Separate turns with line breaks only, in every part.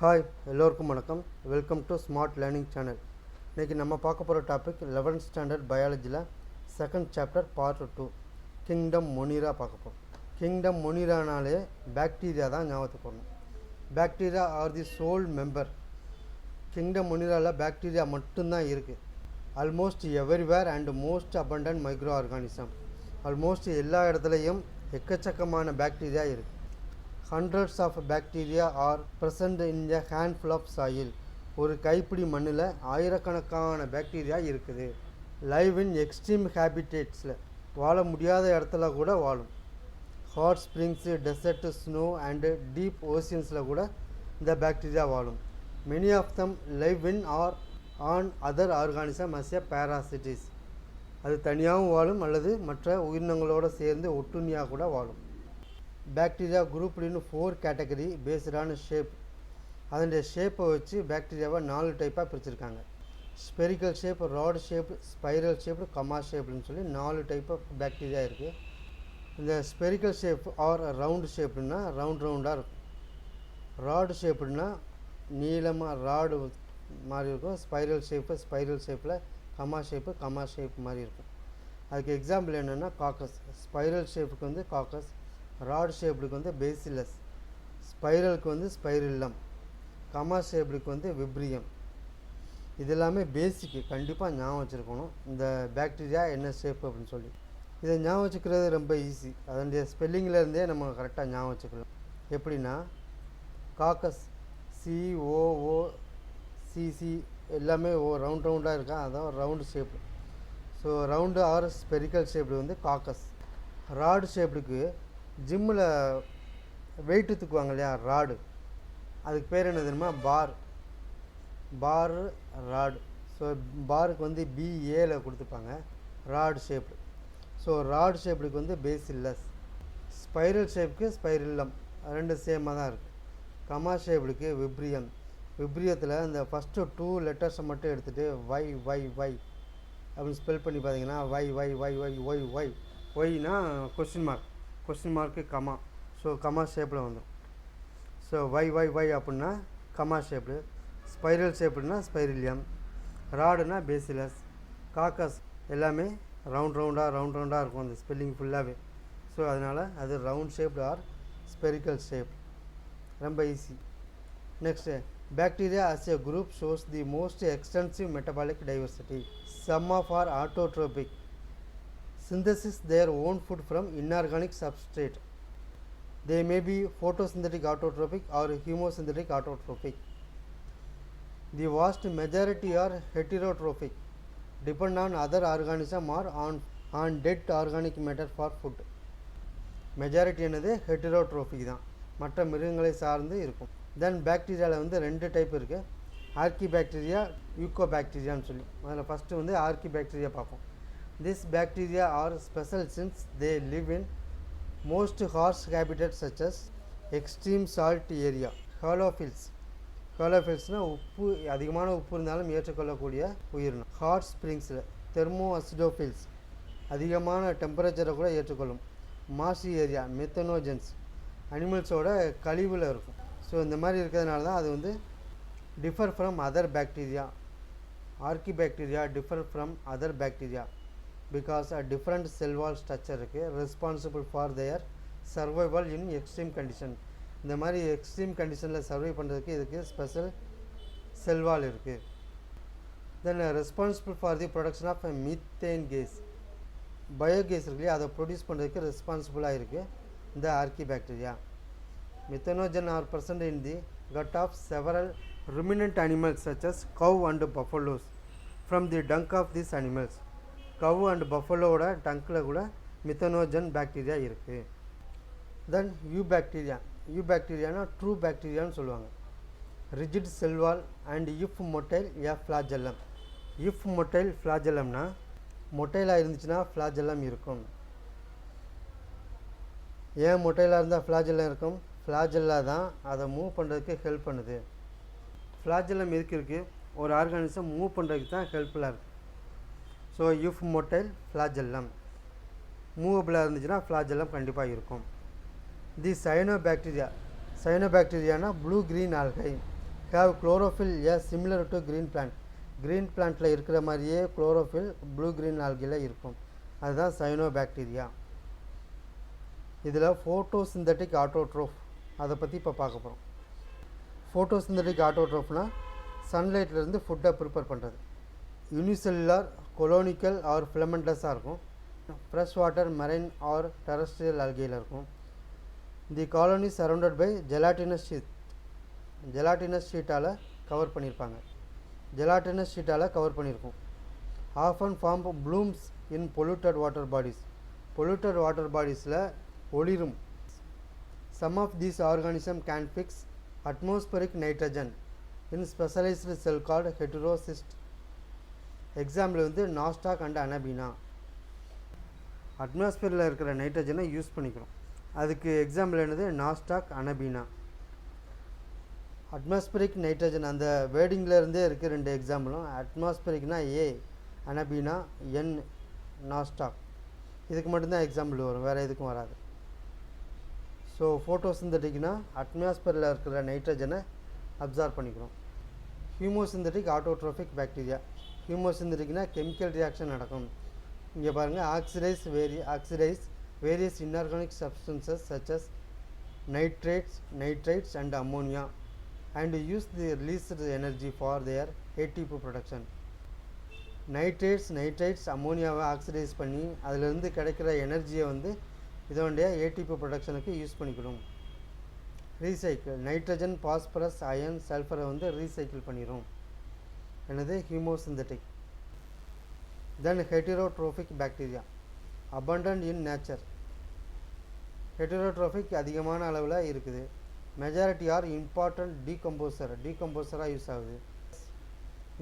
Hi எல்லோருக்கும் வணக்கம். Welcome to smart learning channel. இன்றைக்கி நம்ம பார்க்க போகிற டாபிக் 11th ஸ்டாண்டர்ட் பயாலஜியில் second chapter part 2 kingdom monera பார்க்க போகிறோம். கிங்டம் மொனிரானாலே பாக்டீரியா தான் ஞாபகத்துக்கு போகணும். Bacteria are the sole member. Kingdom மொனிராவில் பாக்டீரியா மட்டும்தான் இருக்குது. Almost everywhere and most abundant microorganism. Almost எல்லா இடத்துலையும் எக்கச்சக்கமான பாக்டீரியா இருக்குது. Hundreds of bacteria are present in a handful of soil. ஒரு கைப்பிடி மண்ணில் ஆயிரக்கணக்கான பாக்டீரியா இருக்குது. லைவ் இன் எக்ஸ்ட்ரீம் ஹேபிடேட்ஸில் வாழ முடியாத இடத்துல கூட வாழும். Hot springs, desert, snow and deep ஓஷன்ஸில் கூட இந்த பாக்டீரியா வாழும். Many of them live in or on other organism as a parasites. அது தனியாகவும் வாழும் அல்லது மற்ற உயிரினங்களோடு சேர்ந்து ஒட்டுண்ணியாக கூட வாழும். பாக்டீரியா குரூப்டின்னு 4 கேட்டகரி பேஸ்டான ஷேப். அதனுடைய ஷேப்பை வச்சு பாக்டீரியாவை 4 டைப்பாக பிரிச்சுருக்காங்க. Spherical shape, rod shape, spiral shape, comma ஷேப்னு சொல்லி 4 டைப் ஆஃப் பாக்டீரியா இருக்குது. இந்த ஸ்பெரிக்கல் ஷேப் ஆர் ரவுண்டு ஷேப்னா ரவுண்டாக இருக்கும். ராடு ஷேப்னா நீளமாக ராடு மாதிரி இருக்கும். ஸ்பைரல் ஷேப்பில் கமா ஷேப் மாதிரி இருக்கும். அதுக்கு எக்ஸாம்பிள் என்னென்னா காக்கஸ். ஸ்பைரல் ஷேப்புக்கு வந்து காக்கஸ், ராட் ஷேப்புக்கு வந்து பேசிலஸ், ஸ்பைரலுக்கு வந்து ஸ்பைரில்லம், கமா ஷேப்புக்கு வந்து விப்ரியம். இது எல்லாமே பேசிக்கு, கண்டிப்பாக ஞாபகம் வச்சுருக்கணும். இந்த பாக்டீரியா என்ன ஷேப் அப்படின்னு சொல்லி இதை ஞாபகம் வச்சுக்கிறது ரொம்ப ஈஸி. அதனுடைய ஸ்பெல்லிங்கிலேருந்தே நம்ம கரெக்டாக ஞாபகம் வச்சுக்கலாம். எப்படின்னா காக்கஸ் COOCC எல்லாமே ரவுண்டாக இருக்கா, அதான் round shape. So round or spherical shape வந்து காக்கஸ். ராடு ஷேப்புக்கு ஜிம்மில் வெயிட்டு தூக்குவாங்க இல்லையா, ராடு, அதுக்கு பேர் என்ன தெரியுமா, பாரு ராடு. ஸோ பாருக்கு வந்து BAல கொடுத்துப்பாங்க, ராடு ஷேப்பு. ஸோ ராடு ஷேப்புக்கு வந்து பேசில்லஸ். ஸ்பைரல் ஷேப்புக்கு ஸ்பைரில்லம், ரெண்டு சேமாக தான் இருக்குது. கமா ஷேப்புக்கு விப்ரியம். விப்ரியத்தில் இந்த ஃபஸ்ட்டு 2 லெட்டர்ஸை மட்டும் எடுத்துகிட்டு வை அப்படின்னு ஸ்பெல் பண்ணி பார்த்தீங்கன்னா ஒய்னா question mark comma. So comma ஷேப்பில் வந்துடும். ஸோ வை அப்படின்னா கமா ஷேப்பு. ஸ்பைரல் ஷேப்புனா ஸ்பைரில்லியம், ராடுனா பேசிலஸ், காக்கஸ் எல்லாமே ரவுண்டாக இருக்கும் அந்த ஸ்பெல்லிங் ஃபுல்லாகவே. ஸோ அதனால் அது round shaped or spherical shape. ரொம்ப easy. Next bacteria as a group shows the most extensive metabolic diversity. Some of are autotrophic, synthesis their own food from inorganic substrate. They may be photosynthetic autotrophic or chemosynthetic autotrophic. The vast majority are heterotrophic, depend on other organism or on dead organic matter for food. Majority என்னது ஹெட்டிரோட்ரோஃபிக் தான், மற்ற மிருகங்களை சார்ந்து இருக்கும். தென் பாக்டீரியாவில் வந்து 2 type இருக்குது. RK bacteria, UCO பாக்டீரியான்னு சொல்லி. அதில் ஃபஸ்ட்டு வந்து ஆர்கி பாக்டீரியா பார்ப்போம். This bacteria are special since they live in most harsh habitat such as extreme salt area. ஹாலோஃபில்ஸ்னால் உப்பு, அதிகமான உப்பு இருந்தாலும் ஏற்றுக்கொள்ளக்கூடிய உயிரினம். ஹாட் ஸ்ப்ரிங்ஸில் தெர்மோ அசிடோஃபில்ஸ், அதிகமான டெம்பரேச்சரை கூட ஏற்றுக்கொள்ளும். மாசி ஏரியா, மெத்தனோஜென்ஸ், அனிமல்ஸோட கழிவில் இருக்கும். ஸோ இந்த மாதிரி இருக்கிறதுனால தான் அது வந்து differ from other bacteria. Archaebacteria differ from other bacteria because a different cell wall structure இருக்குது, responsible for their survival in extreme condition. இந்த மாதிரி எக்ஸ்ட்ரீம் கண்டிஷனில் சர்வை பண்ணுறதுக்கு இதுக்கு ஸ்பெஷல் செல் வால் இருக்குது. Then responsible for the production of methane gas, biogas இருக்கு இல்லையா, அதை ப்ரொடியூஸ் பண்ணுறதுக்கு ரெஸ்பான்சிபிளாக இருக்குது இந்த archaebacteria. Methanogen are present in the gut of several ruminant animals such as cow and buffaloes from the dung of these animals. Cow and buffaloட டங்கில் கூட மித்தனோஜன் பாக்டீரியா இருக்குது. தென் யூபாக்டீரியானா ட்ரூ பாக்டீரியான்னு சொல்லுவாங்க. Rigid cell wall and if motile a flagellum. If motile ஃப்ளாஜெல்லம்னா மொட்டைலாக இருந்துச்சுன்னா ஃப்ளாஜெல்லம் இருக்கும். ஏன் மொட்டைலாக இருந்தால் ஃப்ளாஜெல்லம் இருக்கும்? ஃப்ளாஜெல்லா தான் அதை மூவ் பண்ணுறதுக்கு ஹெல்ப் பண்ணுது. ஃப்ளாஜெல்லம் எதுக்கு இருக்குது? ஒரு ஆர்கானிசம் மூவ் பண்ணுறதுக்கு தான் ஹெல்ப்ஃபுல்லாக இருக்குது. ஸோ இஃப் மொட்டைல் ஃப்ளாஜெல்லம், மூவபிளாக இருந்துச்சுன்னா ஃப்ளாஜெல்லம் கண்டிப்பாக இருக்கும். தி சைனோபாக்டீரியானா blue green algae. have chlorophyll similar to green plant. green plantல இருக்கிற மாதிரியே chlorophyll blue green algae இருக்கும். அதுதான் cyanobacteria. இதில் photosynthetic autotroph அதை பற்றி இப்போ பார்க்க போகிறோம். photosynthetic autotrophனா சன்லைட்லேருந்து ஃபுட்டை ப்ரிப்பேர் பண்ணுறது. யூனிசெல்லுலார், கொலோனிக்கல் ஆர் ஃபிலமெண்டஸாக இருக்கும். Fresh water, marine or terrestrial ஆல்கையில் இருக்கும். The colony surrounded by gelatinous sheath. Gelatinous ஷீட்டால் கவர் பண்ணியிருப்பாங்க. ஜெலாட்டினஸ் ஷீட்டால் கவர் பண்ணியிருக்கோம். Often form blooms in polluted water bodies. Polluted water பாடிஸில் ஒளிரும். Some of these organism can fix atmospheric nitrogen in specialized cell called heterocyst. Example வந்து nostoc and anabaena. அட்மாஸ்பியரில் இருக்கிற நைட்ரஜனை யூஸ் பண்ணிக்கிறோம். அதுக்கு எக்ஸாம்பிள் என்னது? Nasdaq, Anabaena. அட்மாஸ்பியரிக் நைட்ரஜன் அந்த வேர்டிங்லேருந்தே இருக்குது ரெண்டு எக்ஸாம்பிளும். அட்மாஸ்பியரிக்னா ஏ, அனபீனா என், நாஸ்டாக். இதுக்கு மட்டும்தான் எக்ஸாம்பிள் வரும், வேறு எதுக்கும் வராது. ஸோ ஃபோட்டோசிந்தட்டிக்னா அட்மாஸ்பியரில் இருக்கிற நைட்ரஜனை அப்சார்ப் பண்ணிக்கிறோம். Chemosynthetic autotrophic bacteria. ஹியூமோசிந்தட்டிக்னா கெமிக்கல் ரியாக்ஷன் நடக்கும். இங்கே பாருங்கள், oxidise various inorganic substances such as nitrites and ammonia and use the released energy for their ATP production. Nitrites அம்மோனியாவை ஆக்சிடைஸ் பண்ணி அதிலிருந்து கிடைக்கிற எனர்ஜியை வந்து இதோடைய ஏடிபி ப்ரொடக்ஷனுக்கு யூஸ் பண்ணிக்கணும். ரீசைக்கிள் நைட்ரஜன், பாஸ்பரஸ், அயன், சல்ஃபரை வந்து ரீசைக்கிள் பண்ணிடும். என்னது? Chemosynthetic. Then heterotrophic bacteria abundant in nature. Heterotrophic அதிகமான அளவில் இருக்குது. மெஜாரிட்டி ஆர் இம்பார்ட்டன்ட் டீகம்போசராக யூஸ் ஆகுது.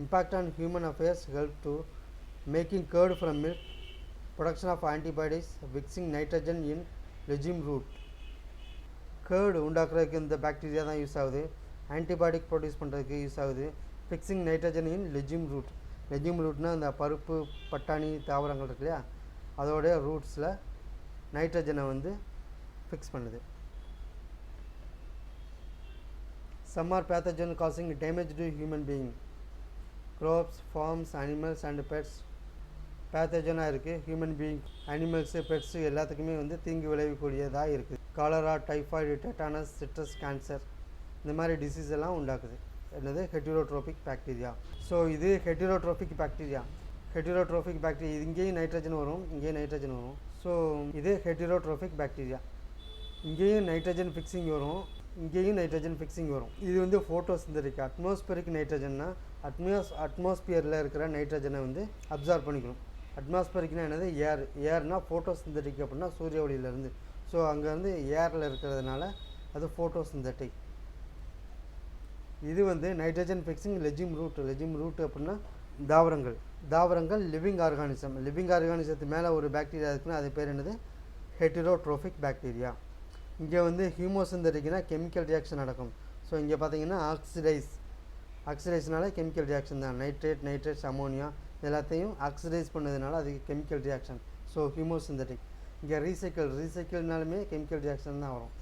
Impact on human affairs help to making curd from milk, production of antibodies, fixing nitrogen in legume root. curd உண்டாக்குறதுக்கு இந்த bacteria தான் use ஆகுது. Antibiotic produce பண்ணுறதுக்கு யூஸ் ஆகுது. Fixing nitrogen in legume root. Legume ரூட்னா அந்த பருப்பு, பட்டாணி, தாவரங்கள் இருக்கு இல்லையா, அதோடைய ரூட்ஸில் நைட்ரஜனை வந்து ஃபிக்ஸ் பண்ணுது. Some are pathogen causing damage to human being. crops, farms, animals and pets பேத்தஜனாக இருக்குது. ஹியூமன் பீயிங், அனிமல்ஸு, பெட்ஸு எல்லாத்துக்குமே வந்து தீங்கு விளைவிக்கக்கூடியதாக இருக்குது. Cholera, typhoid, tetanus, citrus cancer இந்த மாதிரி டிசீஸ் எல்லாம் உண்டாக்குது. என்னது? Heterotrophic bacteria. ஸோ இது ஹெட்டிரோட்ரோபிக் பாக்டீரியா. இங்கேயும் நைட்ரஜன் வரும், இங்கேயும் நைட்ரஜன் வரும். ஸோ இது ஹெட்டிரோட்ரோபிக் பாக்டீரியா. இங்கேயும் நைட்ரஜன் ஃபிக்ஸிங் வரும், இங்கேயும் நைட்ரஜன் ஃபிக்ஸிங் வரும். இது வந்து ஃபோட்டோசிந்தட்டிக். அட்மாஸ்பியரிக் நைட்ரஜன்னா அட்மாஸ்பியரில் இருக்கிற நைட்ரஜனை வந்து அப்சார்ப் பண்ணிக்கணும். அட்மாஸ்பியரிக்னா என்னது? ஏர்னால் ஃபோட்டோசிந்தட்டிக் அப்படின்னா சூரிய ஒளியிலேருந்து. ஸோ அங்கேருந்து ஏரில் இருக்கிறதுனால அது ஃபோட்டோசிந்தட்டிக். இது வந்து நைட்ரஜன் ஃபிக்ஸிங் லெஜிம் ரூட் அப்படின்னா தாவரங்கள் லிவிங் ஆர்கானிசத்து மேலே ஒரு பாக்டீரியா இருக்குன்னா அது பேர் என்னது? ஹெட்டிரோட்ரோஃபிக் பாக்டீரியா. இங்கே வந்து ஹியூமோசிந்தட்டிக்னா கெமிக்கல் ரியாக்ஷன் நடக்கும். ஸோ இங்கே பார்த்தீங்கன்னா ஆக்சிடைஸ்னால கெமிக்கல் ரியாக்ஷன் தான். நைட்ரேட்ஸ், அமோனியா எல்லாத்தையும் ஆக்சிடைஸ் பண்ணதுனால அதுக்கு கெமிக்கல் ரியாக்ஷன். ஸோ ஹியூமோசிந்தட்டிக். இங்கே ரீசைக்கிள்னாலுமே கெமிக்கல் ரியாக்ஷன் தான் வரும்.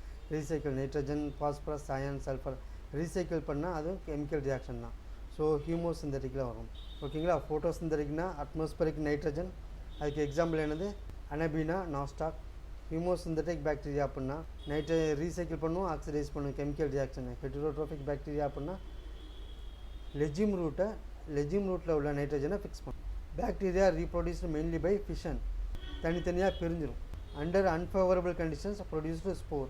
Nitrogen, phosphorus, iron, sulphur recycle பண்ணால் அதுவும் கெமிக்கல் ரியாக்ஷன் தான். ஸோ ஹியூமோசிந்தட்டிக்கில் வரும். ஓகேங்களா? ஃபோட்டோசிந்தட்டிக்னா அட்மாஸ்பியரிக் நைட்ரஜன். அதுக்கு எக்ஸாம்பிள் என்னது? Anabaena, Nostoc. ஹியூமோசிந்தட்டிக் பாக்டீரியா அப்படின்னா ரீசைக்கிள் பண்ணும், ஆக்சிடைஸ் பண்ணும், கெமிக்கல் ரியாக்ஷன். ஹெட்டிரோட்ரோபிக் பாக்டீரியா அப்படின்னா லெஜிம் ரூட்டில் உள்ள நைட்ரஜனை ஃபிக்ஸ் பண்ணும். Bacteria reproduced mainly by fission. தனித்தனியாக பிரிஞ்சிடும். Under unfavourable conditions produced spore.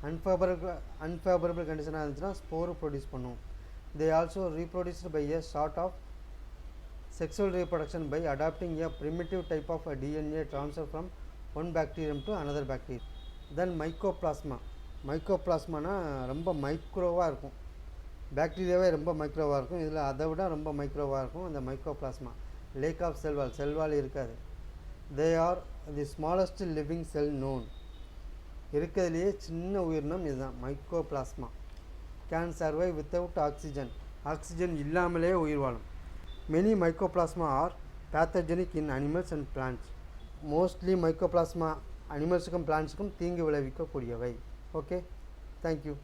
Unfavourable கண்டிஷனாக இருந்துச்சுன்னா ஸ்போர் ப்ரொடியூஸ் பண்ணும். They also reproduced by a sort of sexual reproduction by adapting a primitive type of DNA transfer from one bacterium to another bacterium. Then மைக்கோபிளாஸ்மானா ரொம்ப மைக்ரோவாக இருக்கும். பாக்டீரியாவே ரொம்ப மைக்ரோவாக இருக்கும். இதில் அதை விட ரொம்ப மைக்ரோவாக இருக்கும் அந்த மைக்கோபிளாஸ்மா. லேக் ஆஃப் செல்வால் இருக்காது. They are the smallest living cell known. இருக்கிறதுலையே சின்ன உயிரினம் இதுதான் mycoplasma. Can survive without oxygen இல்லாமலே உயிர் வாழும். Many mycoplasma are pathogenic in animals and plants. Mostly mycoplasma அனிமல்ஸுக்கும் பிளான்ட்ஸுக்கும் தீங்கு விளைவிக்கக்கூடியவை. Okay, thank you.